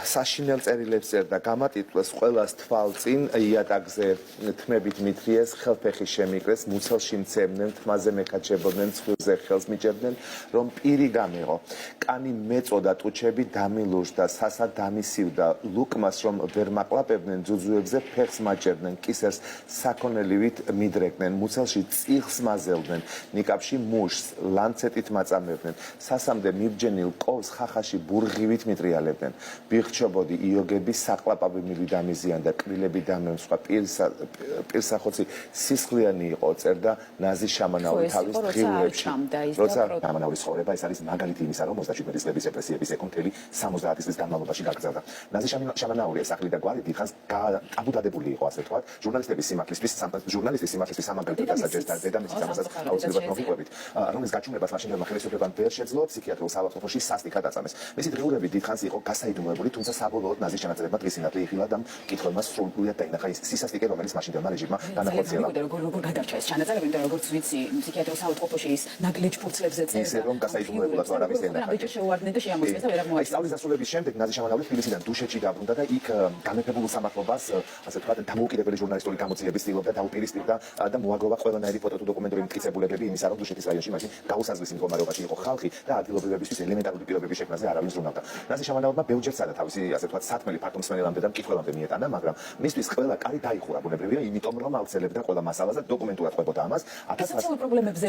საშინელ წერილებს წერდა გამატიტვლეს ყველას თვალწინ იატაკზე თმებით მithriეს ხელფეხი შემიკრეს მუცელში მცემდნენ თმაზე მეკაჩებოდნენ ცხვირზე ხელს მიჭებდნენ რომ პირი გამიღო კანი მეწოდა ტუჩები დამილურდა სასა დამისივდა ლუკმას რომ ვერ მაყლაპებდნენ ძუძუებზე ფეხს მაჭერდნენ კისერს საქონელივით მიდრეკდნენ მუცელში წიხს მაზელდნენ ნიკაპში მუშს ლანცეტით მაწამებდნენ სასამდე მიბჯენილ კოვს ხახაში ბურღივით მიტრიალებდნენ ჩობოდი იოგები საყლაპავი მილიდამიზიან და კრილები დამემსხვა პირსახოცი სისხლიანი იყო წერდა ნაზი შამანაური თავის დღიურებში როცა შამანაურის ცხოვრება ეს არის მაგალითი იმისა რომ 27 წლების რეპრესიების ეკონტელი 70 წლის განმავლობაში გაგრძელდა ნაზი შამანაური სახლი და გვარი დიდხანს აბუდადებული იყო ასე ვთქვათ ჟურნალისტების სიმართლისთვის სამაგალითო დასაჯეს და დედამისის ამასაც აუცილებლად მოგიყვებით რომლის გაჩუმებას მაშინდელმა ხელისუფლებამ ვერ შეძლო ფსიქიატრიულ საავადმყოფოში სასტიკად აწამეს მისი დღიურები დიდხანს იყო გასაიდუმლოებული თუმცა საბოლოოდ ნაზი შემოწმება დღის სინათლე იხილა და მკითხველმა სრულიად დაინახა ის სისასტიკე რომელიც მაშინდელმა რეჟიმმა განახორციელა როგორ გადარჩა ეს ჩანაწერი იმიტომ რომ როგორც ვიცი ფსიქიატრიულ საავადმყოფოში ის ნაგლეჯ ფურცლებზე წერდა ისე რომ გასაიდუმლოებულად არ არის ენახა ამიტომ შეუარდნენ და შეამოწმეს და ვერ აღმოაჩინა სწავლის დასრულების შემდეგ ნაზი შამანაური თბილისიდან დუშეთში დაბრუნდა და იქ განმეფებულ სამართლობას ასე ვთქვათ დამოუკიდებელი ჟურნალისტური გამოცდილების ცდილობდა დაუპირისპირდა და მოაგროვა ყველანაირი ფოტო თუ დოკუმენტური მტკიცებულებები იმისა რომ დუშეთის რაიონში მაშინ გაუსაზღვის მდგომარეობაში იყო ხალხი და ადგილობრივებისთვის ელემენტარული პირობების შექმნაზე არავინ ზრუნავდა ნაზი შამანაურმა ბევრჯერ სცადა თავისი ასე ვთქვათ სათმელი ფართომსმენელამდე და მკითხველამდე მიეტანა მაგრამ მისთვის ყველა კარი დაიხურა ბუნებრივია იმიტომ რომ აუცილებდა ყველა მასალას და დოკუმენტურად ყვებოდა ამას სოციალურ პრობლემებზე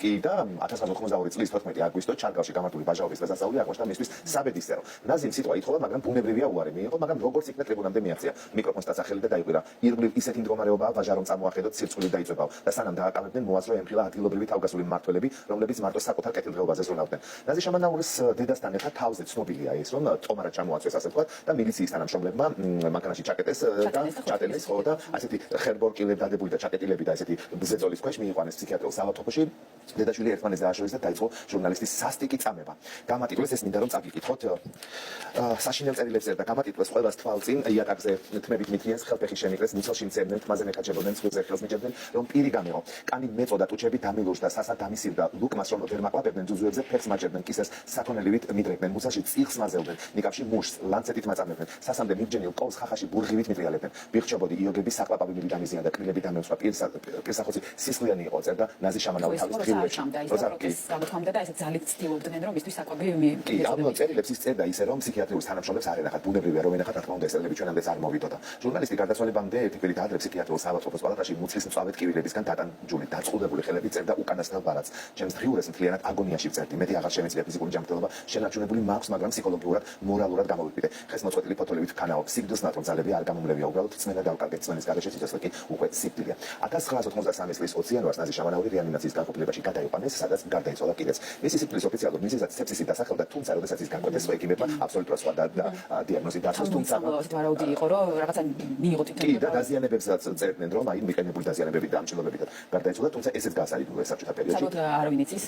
კი და 1992 წლის 14 აგვისტოს ჩარგალში გამართული ბაჟაობის დღესასწაული აღმოჩნდა მისთვის საბედისწერო ნაზიმ სიტყვა ითხოვა მაგრამ ბუნებრივია უარი მიიღო მაგრამ როგორც იქნა ტრიბუნამდე მიაღწია მიკროფონს დაწახელი და დაიყვირა ირგვლივ ისეთი მდგომარეობაა ბაჟა რომ წამოახედოთ სირცხვილი დაიწვებაო და სანამ დააკავებდნენ მოაზრო ემხილა ადგილობრივი თავგასული მმართველები რომლებიც მარტო საკუთარ კეთილდღეობაზე ზრუნავდნენ ნაზი შამანაურის დედასთან ერთად თავზე ცნობილია ის რომ ტომარად ჩამოაწვეს ასე ვთქვათ და მილიციის თანამშრომლებმა მანქანაში ჩაკეტეს და ჩატენეს ხო და ასეთი ხერბორკილებ დადებული და ჩაკეტილები და ესეთი ბზეწოლის ქვეშ მიიყვანეს ფსიქიატრიულ საავადმყოფოში დედაშვილი ერთმანეთს დააშორეს და დაიწყო ჟურნალისტის სასტიკი წამება გამატიტვლეს ეს მინდა რომ წაგიკითხოთ საშინელ წერილებს წერდა გამატიტვლეს ყველას თვალწინ იატაკზე თმებით მithriეს ხელფეხი შემიკრეს მუცელში მცემდნენ თმაზე მეკაჩებოდნენ ცხვირზე ხელს მიჭებდნენ რომ პირი გამიღო კანი მეწოდა ტუჩები დამილურდა სასა დამისივდა ლუკმას რომ ვერ მაყლაპებდნენ ძუძუებზე ფეხს მაჭერდნენ კისერს საქონელივით მიდრეკდნენ მუცელში წიხს მაზელდნენ ნიკაპში მუშს ლანცეტით მაწამებდნენ სასამდე მიბჯენილ კოვს ხახაში ბურღივით მიტრიალებდნენ ბიხჩობოდი იოგები საყლაპავი მილიდამიზიან და კრილები დამემსხვა პირსახოცი სისხლიანი იყო წერდა ნაზი შამანაური თავის დღიურებში როცა გამოთქვამდა და ესე ძალით ცდილობდნენ რომ მისთვის საკვები კი ამ წერილებს ის წერდა ისე რომ ფსიქიატრიულ თანამშრომლებს არ ენახათ ბუნებრივია რომ ენახათ რა თქმა უნდა ესელები ჩვენამდეც არ მოვიდოდა ჟურნალისტი გარდაცვალებამდე ერთი კვირით ადრე ფსიქიატრიულ საავადმყოფოს პალატაში მუცლის მწვავედ კივილებისგან დატანჯული დაწყვილებული ხელები წერდა უკანასკნელ ბარათს ჩემს დღიურეს მთლიანად აგონიაში ვწერდი მეტი აღარ შემეძლია ფიზიკური ჯანმრთელობა შენარჩუნებული მაქვს მაგრამ ფსიქოლოგიურად მორალურად გამოვიყიდე ხეს მოწყვეტილი ფოთოლივით ქანაობ სიგრძს ნატრონ ძალები არ გამომლევია უბრალოდ წმენა დავკარგეთ წმენის გარეშე სიცოცხლე კი უკვე სიკვდილია 1993 წლის 20 იანვარს ნაზი შამანაური რეანიმაციის განყოფილებაში გადაიყვანეს სადაც გარდაიცვალა კიდეც მისი სიკვდილის ოფიციალურ მიზეზად სეფსისი დასახელდა თუმცა როდესაც ის განკვეთეს სხვა ექიმებმა აბსოლუტურად სხვა დიაგნოზი დაცვეს თუმცა ვარაუდი იყო რომ რაღაცა მიიღო თვითონ კი და დაზიანებებსაც წერდნენ რომ აი მიყენებული დაზიანებები და ამჭილობებიდან გარდაიცვალა თუმცა ესეც გასაიდუმლოა საბჭოთა პერიოდში საბოლოოდ არავინ იცის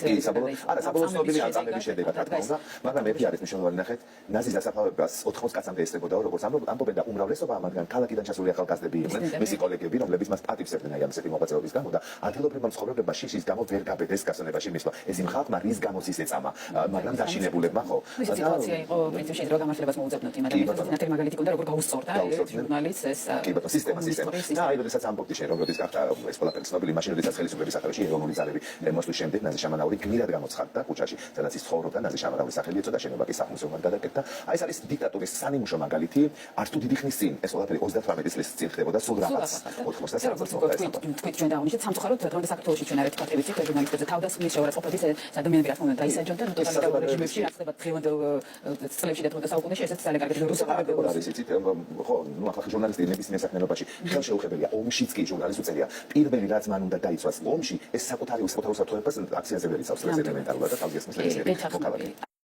არა საბოლოოდ ცნობილი არ წამების შედეგად რა თქმა უნდა მაგრამ ერთი არის მნიშვნელოვანი ნახეთ ნაზის დასაფლავებას 80 კაცამდე ესწრებოდა როგორც ამბობენ და უმრავლესობა ამაგან ქალაქიდან ჩასული ახალგაზრდები იყვნენ მისი კოლეგები რომლებიც მას პატივსებდნენ აი ამ ესეთი მოღვაწეობის გამო და ადგილობრივმა მცხოვრებლებმა შიშის გამო ვერ გაბედეს გასონებაში მისვლა ეს იმ ხალხმა რის გამოც ის ეწამა მაგრამ დაშინებულებმა ხო ეს სიტუაცია იყო პრინციპში დრო გამართლებას მოუძებნოთ იმ ადამიანებს ნათელი მაგალითი კონდა როგორ გაუსწორდა ჟურნალისტს ეს კი ბატონო სისტემა და აი როდესაც ამბობდი შენ რომ როდის გახდა ეს ყველაფერი ცნობილი მაშინ როდესაც ხელისუფლების სათავეში ეროვნული ძალები მოსვლის შემდეგ ნაზი შამანაური გმირად გამოცხადდა ქუჩაში სადაც ის ცხოვრობდა ნაზი შამანაურის სახელი ეწოდა შენობა კი სამუსეუმად გადაკეთდა აი ეს არის დიქტატურის სანიმუშო მაგალითი არც თუ დიდი ხნის წინ ეს ყველაფერი 38 წლის წინ ხდებოდა სულ რაღაც 93 თქვით ჩვენ დავნიშნეთ სამწუხაროდ დღემდე საქართველოში ჩვენ არ ეთქვათ ვიცით ჟურნალისტებზე თავდასხმის შეურაცხყოფების ადამიანები რა თქმა უნდა დაისაჯონ და ტოტალიტარულ რეჟიმებში რა ხდება დღევანდელ წლებში და დღევანდელ საუკუნეში ესეც ძალიან კარგად რუსებად არის იცით ხო ნუ ახლა ჟურნალისტი ნებისმიერ საქმიანობაში ხელშეუხებელია ომშიც კი ჟურნალისტს უწევია პირველი რაც მან უნდა დაიცვას ომში ეს საკუთარ უსაფრთხოებას აქციაზე ვერ იცავს ეს ელემენტარულად და თავგესმის ნებისმიერი